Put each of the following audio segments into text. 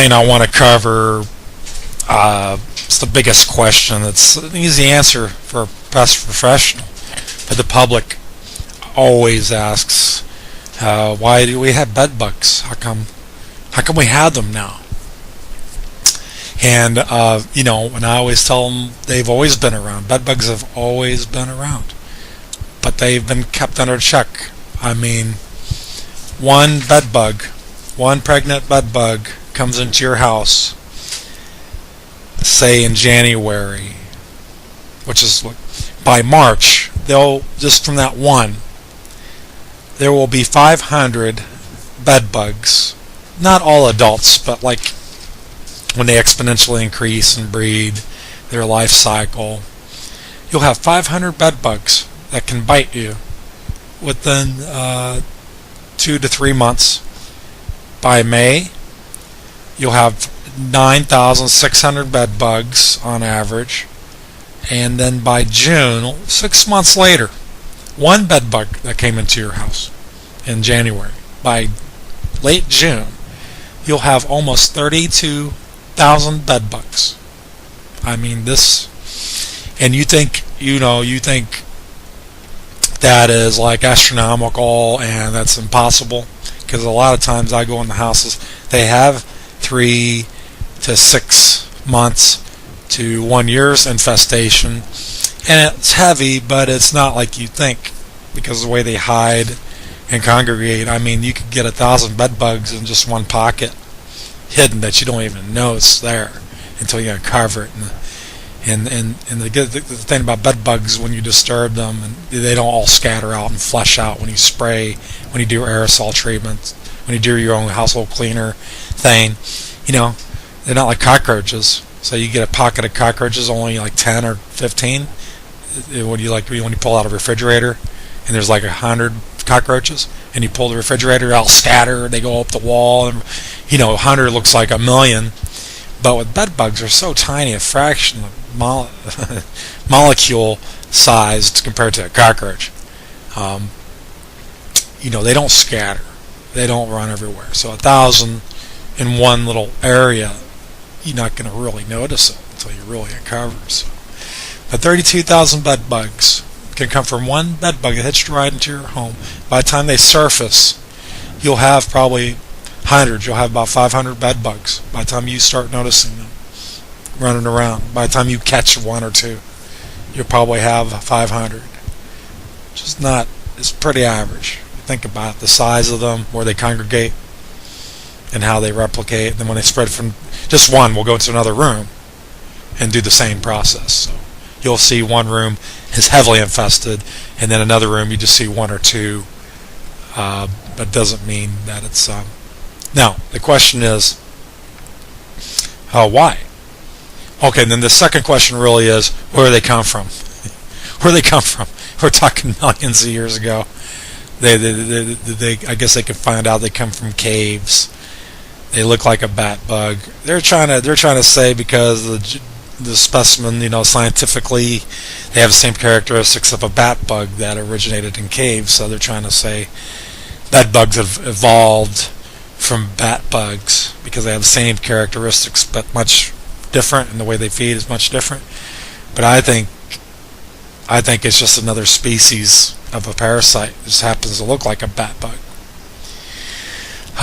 thing I want to cover. It's the biggest question. It's an easy answer for a pest professional, but the public always asks, why do we have bed bugs? How come we have them now? And and I always tell them they've always been around. Bed bugs have always been around, but they've been kept under check. I mean, one pregnant bed bug comes into your house, say in January, which is by March, they'll just from that one, there will be 500 bed bugs. Not all adults, but like when they exponentially increase and breed their life cycle, you'll have 500 bed bugs that can bite you within 2 to 3 months. By May, you'll have 9,600 bed bugs on average, and then by June, 6 months later, one bed bug that came into your house in January. By late June, you'll have almost 32,000 bed bugs. I mean, this, and you think that is like astronomical and that's impossible, because a lot of times I go in the houses, they have 3 to 6 months to 1 year's infestation, and it's heavy, but it's not like you think, because of the way they hide and congregate. I mean, you could get 1,000 bed bugs in just one pocket, hidden, that you don't even know it's there until you uncover it. And the thing about bed bugs, when you disturb them, and they don't all scatter out and flush out when you spray, when you do aerosol treatments, when you do your own household cleaner thing. They're not like cockroaches. So you get a pocket of cockroaches, only like 10 or 15. When you pull out a refrigerator and there's like 100 cockroaches, and you pull the refrigerator, they'll scatter, they go up the wall, and 100 looks like 1,000,000. But with bed bugs, they're so tiny, a fraction of molecule sized compared to a cockroach. They don't scatter, they don't run everywhere. So 1,000 in one little area, you're not going to really notice it until you really uncover it. So, but 32,000 bed bugs can come from one bed bug that hitched a ride into your home. By the time they surface, you'll have probably hundreds. You'll have about 500 bed bugs by the time you start noticing them running around. By the time you catch one or two, you'll probably have 500. It's pretty average. Think about the size of them, where they congregate, and how they replicate. Then when they spread from just one, we'll go to another room and do the same process. So you'll see one room is heavily infested, and then another room you just see one or two. But doesn't mean that it's now the question is, why? Okay, and then the second question really is, where do they come from? Where do they come from? We're talking millions of years ago. They I guess they could find out they come from caves. They look like a bat bug. They're trying to say, because the specimen, scientifically, they have the same characteristics of a bat bug that originated in caves. So they're trying to say bed bugs have evolved from bat bugs because they have the same characteristics but much different, and the way they feed is much different. But I think it's just another species of a parasite. It just happens to look like a bat bug.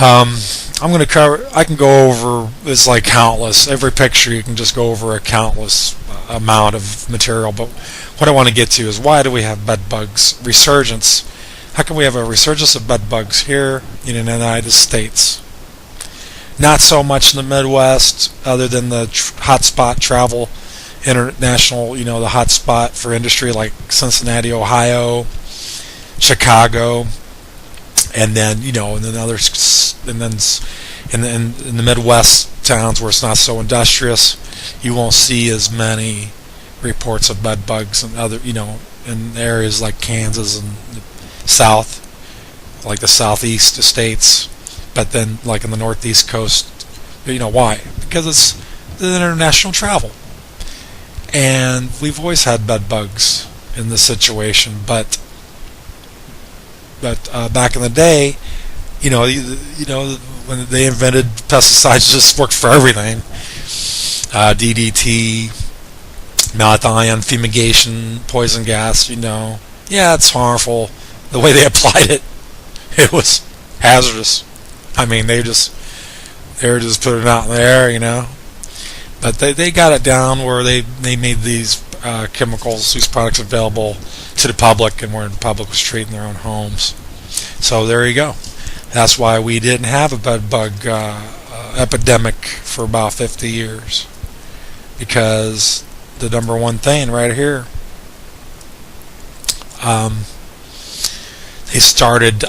I can go over, it's like countless. Every picture you can just go over a countless amount of material. But what I want to get to is, why do we have bed bugs resurgence? How can we have a resurgence of bed bugs here in the United States? Not so much in the Midwest, other than the hotspot travel, international, the hotspot for industry like Cincinnati, Ohio, Chicago, and then in the Midwest towns where it's not so industrious, you won't see as many reports of bed bugs, and other in areas like Kansas and the South, like the southeast states. But then, like in the northeast coast, why? Because it's the international travel, and we've always had bed bugs in this situation. But back in the day, when they invented pesticides, it just worked for everything. DDT, malathion, fumigation, poison gas. Yeah, it's harmful. The way they applied it, it was hazardous. I mean, they were just putting it out there. But they got it down where they made these chemicals, these products available to the public, and where the public was treating their own homes. So there you go. That's why we didn't have a bed bug epidemic for about 50 years. Because the number one thing right here, they started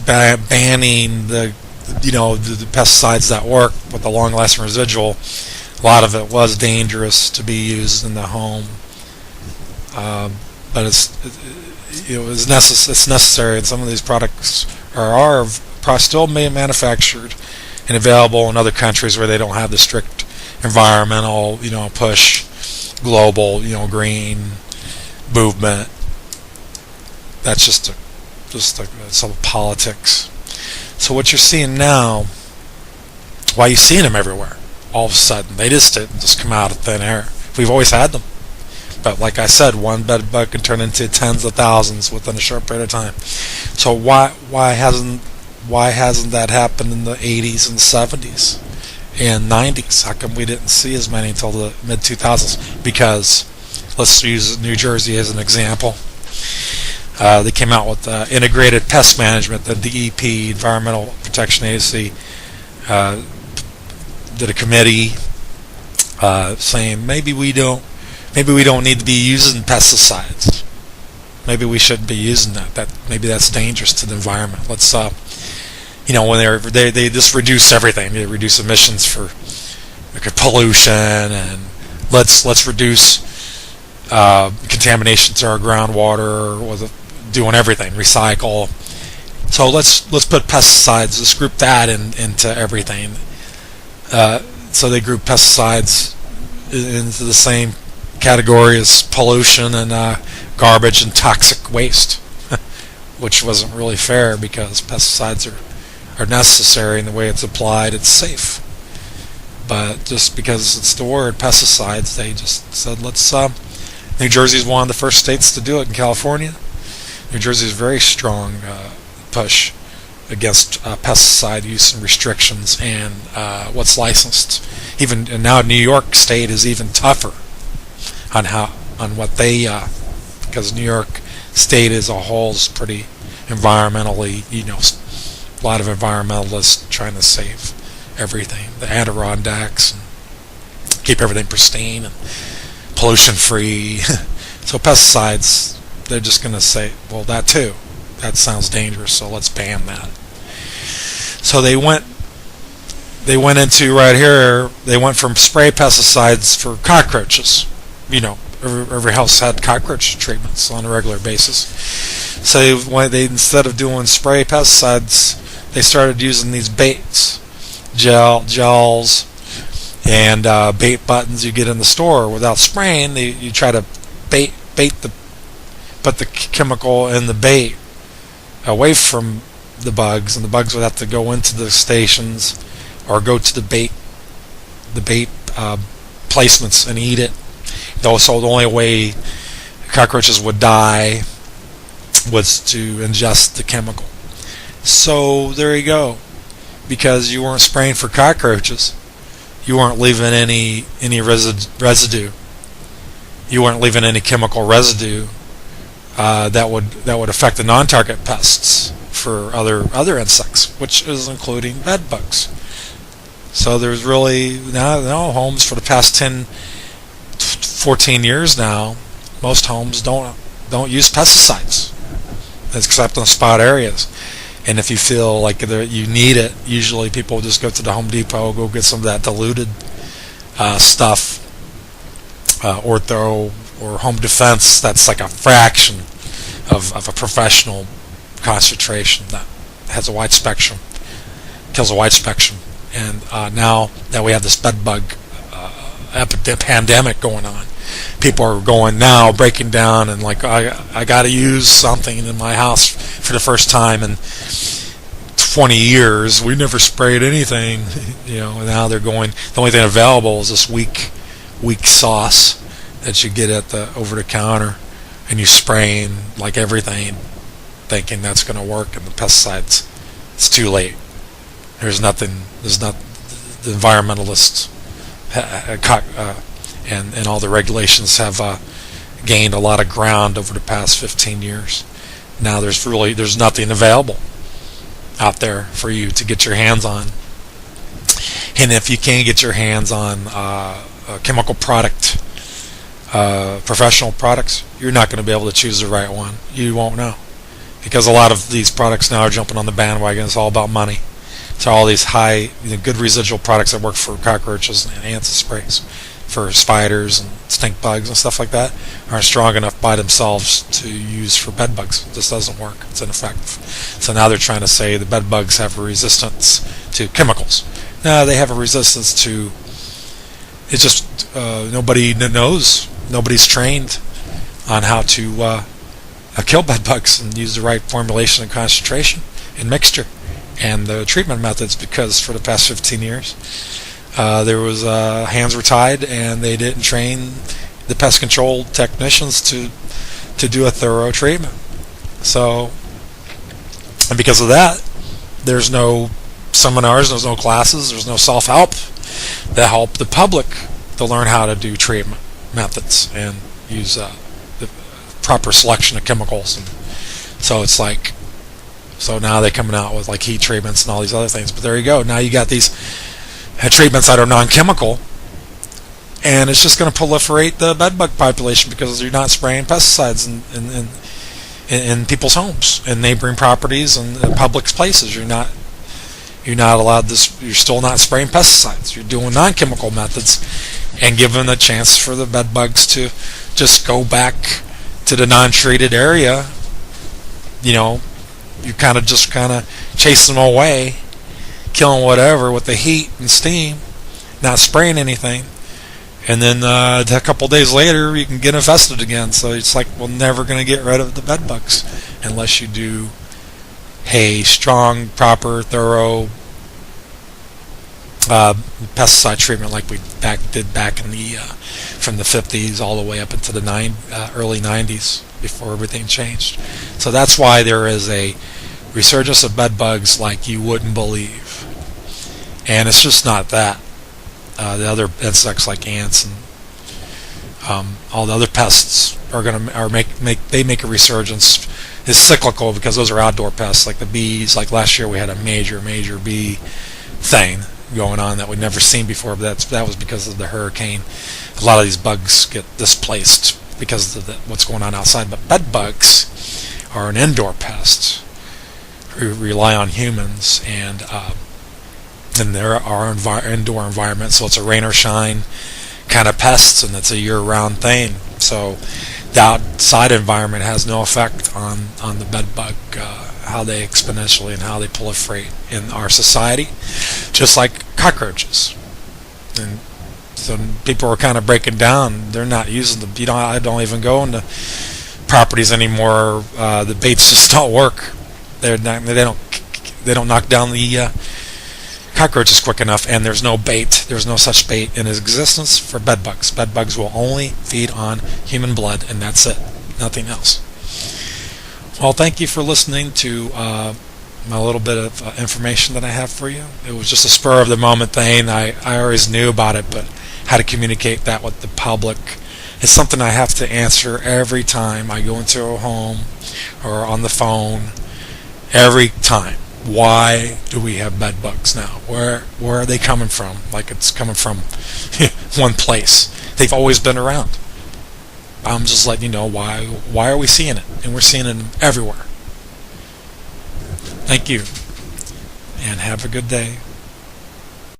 banning the pesticides that work with the long-lasting residual. A lot of it was dangerous to be used in the home, but it's necessary, and some of these products are still manufactured and available in other countries where they don't have the strict environmental push, global green movement. That's just some politics. So what you're seeing now, why are you seeing them everywhere? All of a sudden, they just didn't just come out of thin air. We've always had them, but like I said, one bed bug can turn into tens of thousands within a short period of time. So why hasn't that happened in the 80s and 70s and 90s? How come we didn't see as many until the mid 2000s? Because let's use New Jersey as an example. They came out with integrated pest management. The DEP, Environmental Protection Agency, did a committee saying maybe we don't need to be using pesticides. Maybe we shouldn't be using that. Maybe that's dangerous to the environment. Let's when they just reduce everything. They reduce emissions for pollution, and let's reduce contamination to our groundwater with doing everything, recycle. So let's put pesticides. Let's group that into everything. So they group pesticides into the same category as pollution and garbage and toxic waste, which wasn't really fair because pesticides are necessary, and the way it's applied, it's safe. But just because it's the word pesticides, they just said New Jersey is one of the first states to do it. In California, New Jersey is very strong push against pesticide use and restrictions, and what's licensed. And now New York State is even tougher on what they because New York State as a whole is pretty environmentally, a lot of environmentalists trying to save everything, the Adirondacks, and keep everything pristine and pollution free. So pesticides, they're just going to say, well, that sounds dangerous, so let's ban that. So they went into right here, they went from spray pesticides for cockroaches. Every house had cockroach treatments on a regular basis. So they instead of doing spray pesticides, they started using these baits, gels, and bait buttons you get in the store. Without spraying, you try to put the chemical in the bait away from the bugs, and the bugs would have to go into the stations or go to the bait placements and eat it. So the only way cockroaches would die was to ingest the chemical. So there you go. Because you weren't spraying for cockroaches, you weren't leaving any residue. You weren't leaving any chemical residue that would affect the non-target pests for other insects, which is including bed bugs. So there's really now homes for the past 14 years now, most homes don't use pesticides except in spot areas. And if you feel like you need it, usually people just go to the Home Depot, go get some of that diluted stuff, Ortho or Home Defense. That's like a fraction of a professional concentration that has a wide spectrum, kills a wide spectrum. And now that we have this bed bug pandemic going on, people are breaking down and like, I got to use something in my house for the first time, and 20 years we never sprayed anything. Now they're going, the only thing available is this weak sauce that you get at the over the counter, and you spraying like everything thinking that's going to work, and the pesticides, it's too late. There's not, the environmentalists and all the regulations have gained a lot of ground over the past 15 years. Now there's nothing available out there for you to get your hands on. And if you can't get your hands on a chemical product, professional products, you're not going to be able to choose the right one. You won't know, because a lot of these products now are jumping on the bandwagon. It's all about money. So all these high, good residual products that work for cockroaches and ants and sprays for spiders and stink bugs and stuff like that aren't strong enough by themselves to use for bed bugs. It just doesn't work. It's ineffective. So now they're trying to say the bed bugs have a resistance to chemicals. No, they have a resistance to, it's just nobody knows. Nobody's trained on how to kill bed bugs and use the right formulation and concentration and mixture and the treatment methods, because for the past 15 years there was hands were tied and they didn't train the pest control technicians to do a thorough treatment. So, and because of that, there's no seminars, there's no classes, there's no self-help that help the public to learn how to do treatment methods and use the proper selection of chemicals. And so it's like, so now they're coming out with like heat treatments and all these other things. But there you go. Now you got these treatments that are non-chemical, and it's just going to proliferate the bedbug population because you're not spraying pesticides in people's homes and neighboring properties and public places. You're not allowed this. You're still not spraying pesticides. You're doing non-chemical methods and giving a chance for the bedbugs to just go back to the non-treated area. You kind of chasing them away, killing whatever with the heat and steam, not spraying anything, and then a couple days later you can get infested again. So it's like we're never going to get rid of the bed bugs unless you do a strong, proper, thorough pesticide treatment like we did back in the from the 50s all the way up into the early 90s before everything changed. So that's why there is a resurgence of bed bugs like you wouldn't believe, and it's just not that. The other insects like ants and all the other pests make a resurgence. It's cyclical because those are outdoor pests, like the bees. Like last year we had a major bee thing going on that we'd never seen before, but that was because of the hurricane. A lot of these bugs get displaced because of what's going on outside. But bed bugs are an indoor pest who rely on humans, and there are indoor environment, so it's a rain or shine kind of pests, and it's a year-round thing. So the outside environment has no effect on the bed bug, how they exponentially and how they proliferate in our society, just like cockroaches. And so people are kind of breaking down. They're not using them. I don't even go into properties anymore. The baits just don't work. They don't knock down the cockroaches quick enough, and there's no bait. There's no such bait in existence for bed bugs. Bed bugs will only feed on human blood, and that's it. Nothing else. Well, thank you for listening to my little bit of information that I have for you. It was just a spur of the moment thing. I always knew about it, but how to communicate that with the public is something I have to answer every time I go into a home or on the phone. Every time. Why do we have bed bugs now? Where are they coming from? Like it's coming from one place. They've always been around. I'm just letting you know why are we seeing it? And we're seeing it everywhere. Thank you, and have a good day.